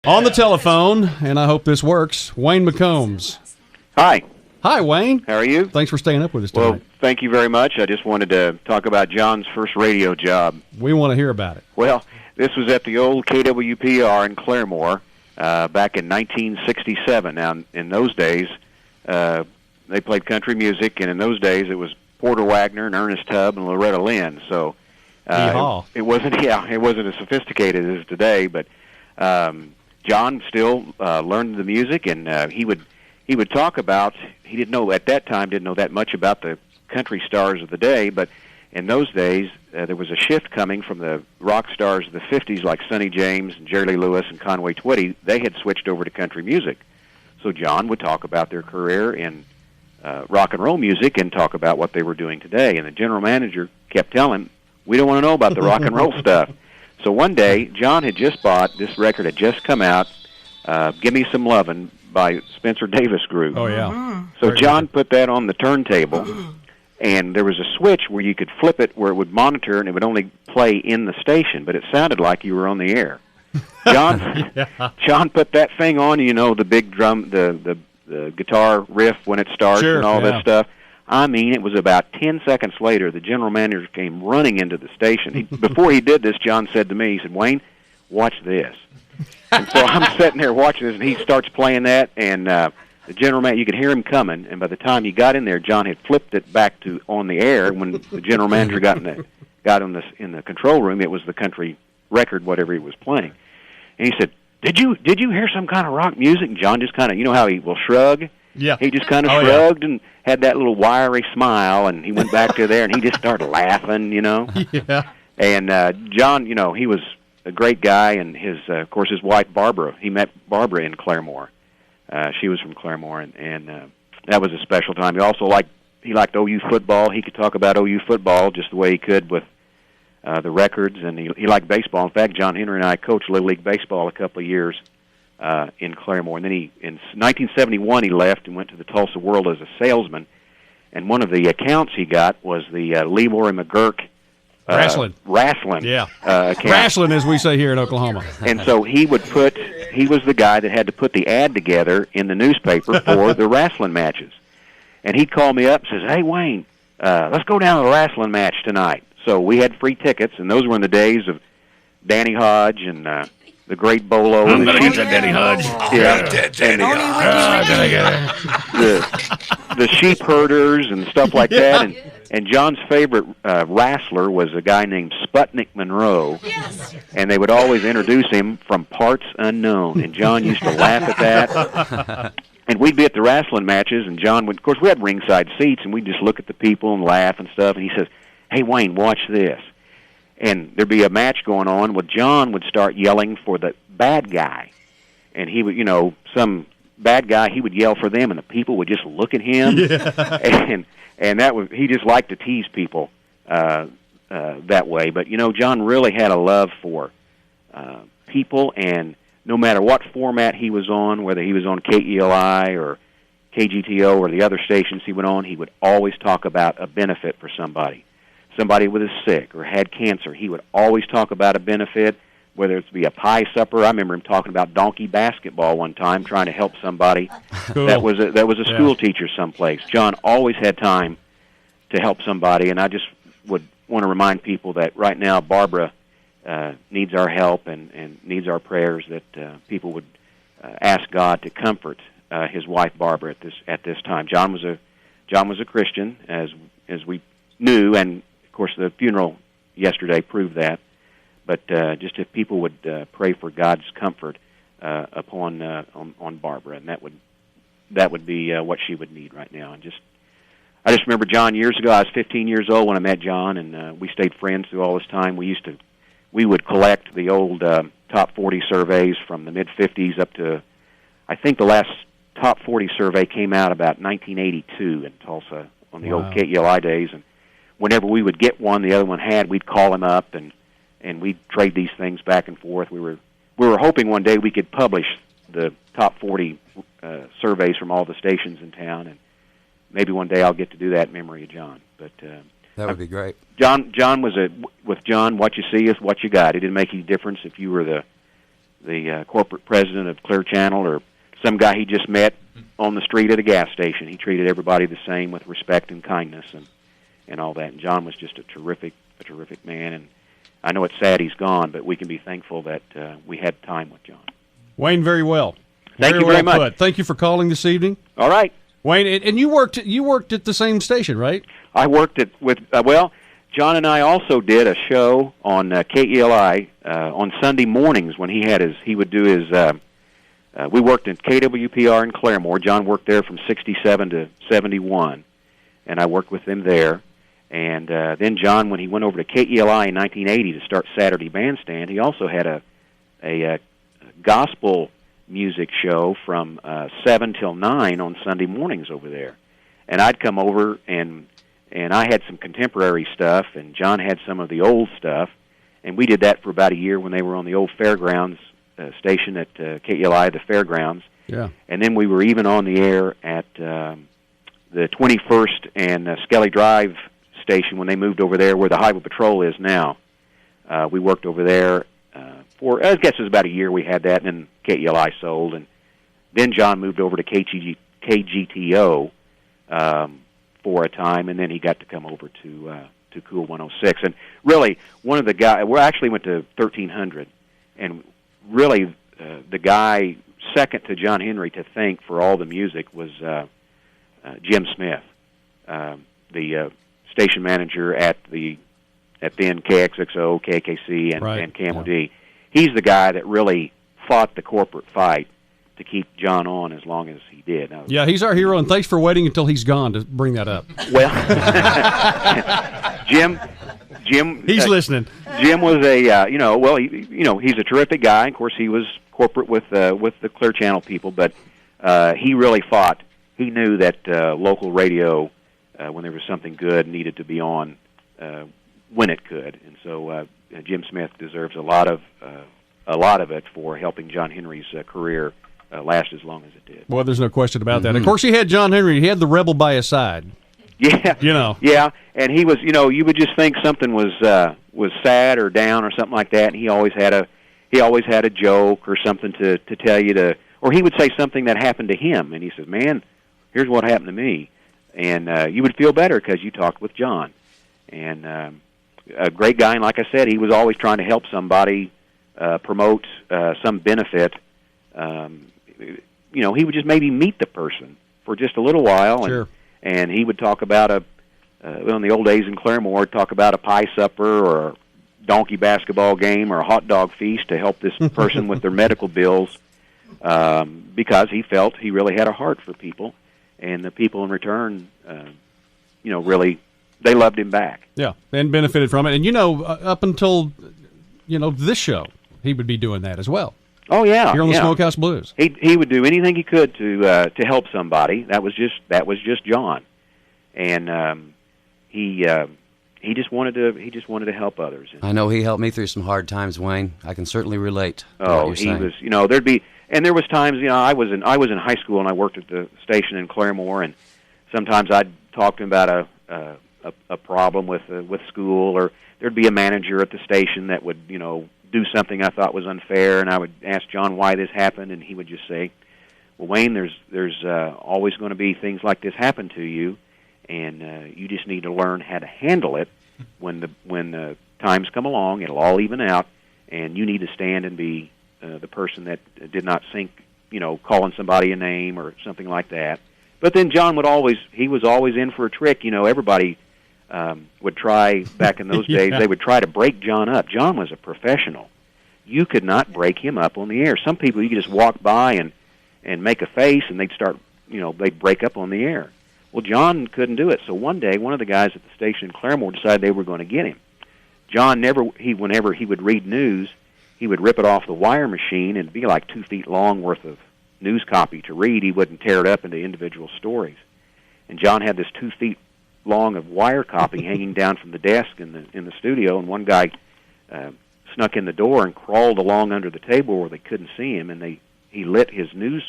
On the telephone, and I hope this works, Wayne McCombs. Hi. Hi, Wayne. How are you? Thanks for staying up with us tonight. Well, thank you very much. I just wanted to talk about John's first radio job. We want to hear about it. Well, this was at the old KWPR in Claremore back in 1967. Now, in those days, they played country music, and in those days it was Porter Wagner and Ernest Tubb and Loretta Lynn. So it wasn't as sophisticated as today, but John still learned the music, and he would talk about, he didn't know that much about the country stars of the day, but in those days there was a shift coming from the rock stars of the 50s like Sonny James and Jerry Lee Lewis and Conway Twitty. They had switched over to country music. So John would talk about their career in rock and roll music and talk about what they were doing today. And the general manager kept telling him, we don't want to know about the rock and roll stuff. So one day, John had just bought, this record had just come out, Give Me Some Lovin' by Spencer Davis Group. Oh, yeah. So John put that on the turntable, and there was a switch where you could flip it where it would monitor, and it would only play in the station, but it sounded like you were on the air. John put that thing on, the big drum, the guitar riff when it starts and all that stuff. I mean, it was about 10 seconds later, the general manager came running into the station. Before he did this, John said to me, he said, Wayne, watch this. And so I'm sitting there watching this, and he starts playing that, and the general manager, you could hear him coming, and by the time he got in there, John had flipped it back to on the air. When the general manager got in the control room, it was the country record, whatever he was playing. And he said, Did you hear some kind of rock music? And John just kind of, how he will shrug? Yeah. He just kind of shrugged and had that little wiry smile, and he went back to there, and he just started laughing, Yeah. And John, he was a great guy, and of course, his wife, Barbara, he met Barbara in Claremore. She was from Claremore, and that was a special time. He liked OU football. He could talk about OU football just the way he could with the records, and he liked baseball. In fact, John Henry and I coached Little League Baseball a couple of years in Claremore. And then in 1971, he left and went to the Tulsa World as a salesman. And one of the accounts he got was the Leroy McGurk Wrestling. Yeah. Wrestling, as we say here in Oklahoma. And so he was the guy that had to put the ad together in the newspaper for the wrestling matches. And he'd call me up and says, hey, Wayne, let's go down to the wrestling match tonight. So we had free tickets, and those were in the days of Danny Hodge and the Great Bolo. I'm going to get that Danny Hodge. The sheep herders and stuff like that. And John's favorite wrestler was a guy named Sputnik Monroe. Yes. And they would always introduce him from Parts Unknown. And John used to laugh at that. And we'd be at the wrestling matches, and John would, of course, we had ringside seats, and we'd just look at the people and laugh and stuff. And he says, hey, Wayne, watch this. And there'd be a match going on. Well, John would start yelling for the bad guy. And he would, some bad guy, he would yell for them, and the people would just look at him. Yeah. And he just liked to tease people that way. But, John really had a love for people, and no matter what format he was on, whether he was on KELI or KGTO or the other stations he went on, he would always talk about a benefit for somebody. Somebody was sick or had cancer, he would always talk about a benefit, whether it be a pie supper. I remember him talking about donkey basketball one time, trying to help somebody that was a school teacher someplace. John always had time to help somebody, and I just would want to remind people that right now Barbara needs our help and needs our prayers, that people would ask God to comfort his wife Barbara at this time. John was a Christian, as we knew, and of course the funeral yesterday proved that. But just if people would pray for God's comfort upon on Barbara, and that would be what she would need right now. And I just remember John years ago. I was 15 years old when I met John, and we stayed friends through all this time. We would collect the old top 40 surveys from the mid 50s up to, I think the last top 40 survey came out about 1982 in Tulsa on the old KELI days. And whenever we would get one, the other one had, we'd call him up and we'd trade these things back and forth. We were hoping one day we could publish the top 40 surveys from all the stations in town, and maybe one day I'll get to do that in memory of John. But that would be great. John was with John, what you see is what you got. It didn't make any difference if you were the corporate president of Clear Channel or some guy he just met on the street at a gas station. He treated everybody the same with respect and kindness and all that. And John was just a terrific man. And I know it's sad he's gone, but we can be thankful that we had time with John. Wayne, very well. Thank you very much. Put. Thank you for calling this evening. All right. Wayne, and you worked at the same station, right? I worked John and I also did a show on KELI on Sunday mornings when he would do his we worked in KWPR in Claremore. John worked there from 67 to 71, and I worked with him there. And then John, when he went over to KELI in 1980 to start Saturday Bandstand, he also had a gospel music show from 7 till 9 on Sunday mornings over there. And I'd come over, and I had some contemporary stuff, and John had some of the old stuff. And we did that for about a year when they were on the old fairgrounds station at KELI, the fairgrounds. Yeah. And then we were even on the air at the 21st and Skelly Drive station when they moved over there where the Highway Patrol is now. We worked over there for, I guess it was about a year we had that, and then KELI sold. And then John moved over to KGTO for a time, and then he got to come over to Cool 106. And really, one of the guys, we actually went to 1300, and really the guy second to John Henry to thank for all the music was Jim Smith, the station manager at then KXXO, KKC, and KMOD. He's the guy that really fought the corporate fight to keep John on as long as he did. Yeah, he's our hero, and thanks for waiting until he's gone to bring that up. Well, Jim, he's listening. Jim was he's a terrific guy. Of course, he was corporate with the Clear Channel people, but he really fought. He knew that local radio, when there was something good, needed to be on when it could, and so Jim Smith deserves a lot of it for helping John Henry's career last as long as it did. Well, there's no question about that. Of course, he had John Henry. He had the rebel by his side. Yeah, Yeah, and he was. You would just think something was sad or down or something like that, and he always had a joke or something to tell you to, or he would say something that happened to him, and he said, "Man, here's what happened to me," and you would feel better because you talked with John, and a great guy. And like I said, he was always trying to help somebody promote some benefit. He would just maybe meet the person for just a little while, sure. And he would talk about in the old days in Claremore, talk about a pie supper or a donkey basketball game or a hot dog feast to help this person with their medical bills, because he felt he really had a heart for people, and the people in return, really, they loved him back. Yeah, and benefited from it. And, up until, this show, he would be doing that as well. Oh, yeah. Here on the Smokehouse Blues. He would do anything he could to help somebody. That was just John. And he just wanted to help others. I know he helped me through some hard times, Wayne. I can certainly relate. Oh, he was. There was times. I was in high school and I worked at the station in Claremore, and sometimes I'd talk to him about a problem with school, or there'd be a manager at the station that would do something I thought was unfair, and I would ask John why this happened, and he would just say, "Well, Wayne, there's always going to be things like this happen to you, and you just need to learn how to handle it. When the times come along, it'll all even out, and you need to stand and be the person that did not sink, calling somebody a name or something like that." But then John was always in for a trick. Everybody would try, back in those days, they would try to break John up. John was a professional. You could not break him up on the air. Some people, you could just walk by and make a face, and they'd start, they'd break up on the air. Well, John couldn't do it. So one day, one of the guys at the station in Claremore decided they were going to get him. John whenever he would read news, he would rip it off the wire machine, and it'd be like 2 feet long worth of news copy to read. He wouldn't tear it up into individual stories. And John had this 2 feet long of wire copy hanging down from the desk in the studio, and one guy snuck in the door and crawled along under the table where they couldn't see him, and he lit his news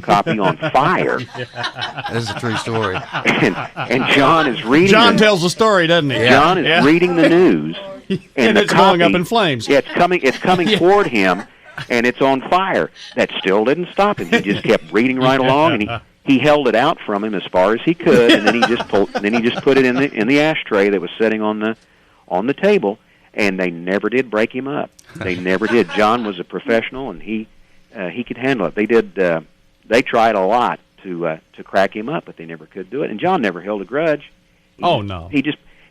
copy on fire. That is a true story. And John is reading. John tells the story, doesn't he? John is reading the news, and it's going up in flames. Yeah, it's coming toward him, and it's on fire. That still didn't stop him. He just kept reading right along, and he held it out from him as far as he could, and then he just put it in the ashtray that was sitting on the table, and they never did break him up. They never did. John was a professional, and he could handle it. They tried a lot to crack him up, but they never could do it. And John never held a grudge. No.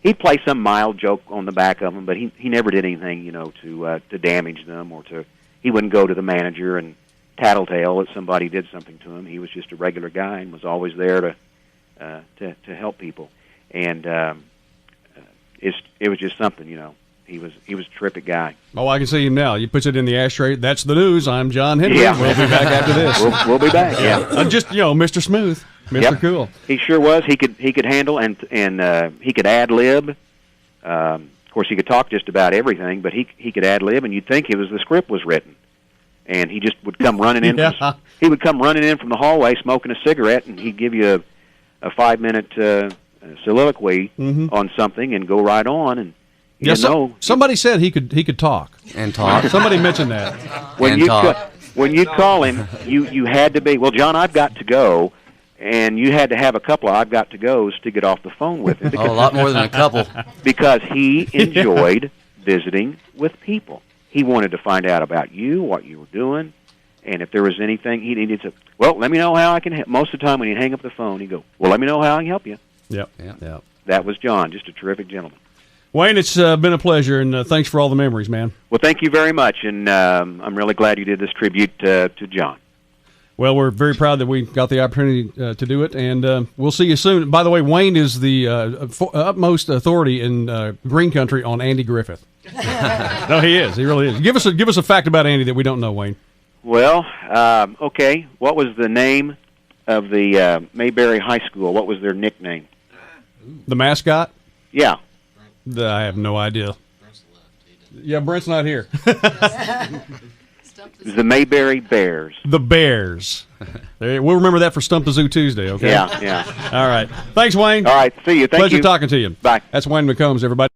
He'd play some mild joke on the back of them, but he never did anything, to damage them or to. He wouldn't go to the manager and tattletale that somebody did something to him. He was just a regular guy and was always there to help people. And it was just something, He was a terrific guy. Oh, I can see him now. You puts it in the ashtray. That's the news. I'm John Henry. Yeah. We'll be back after this. We'll be back. Yeah. Just Mr. Smooth, Mr. Yep. Cool. He sure was. He could handle and he could ad lib. Of course, he could talk just about everything, but he could ad lib, and you'd think the script was written. And he just would come running in. Yeah. He would come running in from the hallway, smoking a cigarette, and he'd give you a 5-minute soliloquy on something, and go right on. And somebody said he could talk And talk. Somebody mentioned that. when you call him, you had to be, well, John, I've got to go, and you had to have a couple of I've got to goes to get off the phone with him. A lot more than a couple. Because he enjoyed visiting with people. He wanted to find out about you, what you were doing, and if there was anything he needed to. Well, let me know how I can help. Most of the time when he'd hang up the phone, he'd go, well, let me know how I can help you. Yep. That was John, just a terrific gentleman. Wayne, it's been a pleasure, and thanks for all the memories, man. Well, thank you very much, and I'm really glad you did this tribute to John. Well, we're very proud that we got the opportunity to do it, and we'll see you soon. By the way, Wayne is the utmost authority in Green Country on Andy Griffith. No, he is. He really is. Give us a fact about Andy that we don't know, Wayne. Well, okay. What was the name of the Mayberry High School? What was their nickname? The mascot? Yeah. I have no idea. Yeah, Brent's not here. It was the Mayberry Bears. The Bears. We'll remember that for Stump the Zoo Tuesday, okay? Yeah. All right. Thanks, Wayne. All right. See you. Thank you. Pleasure talking to you. Bye. That's Wayne McCombs, everybody.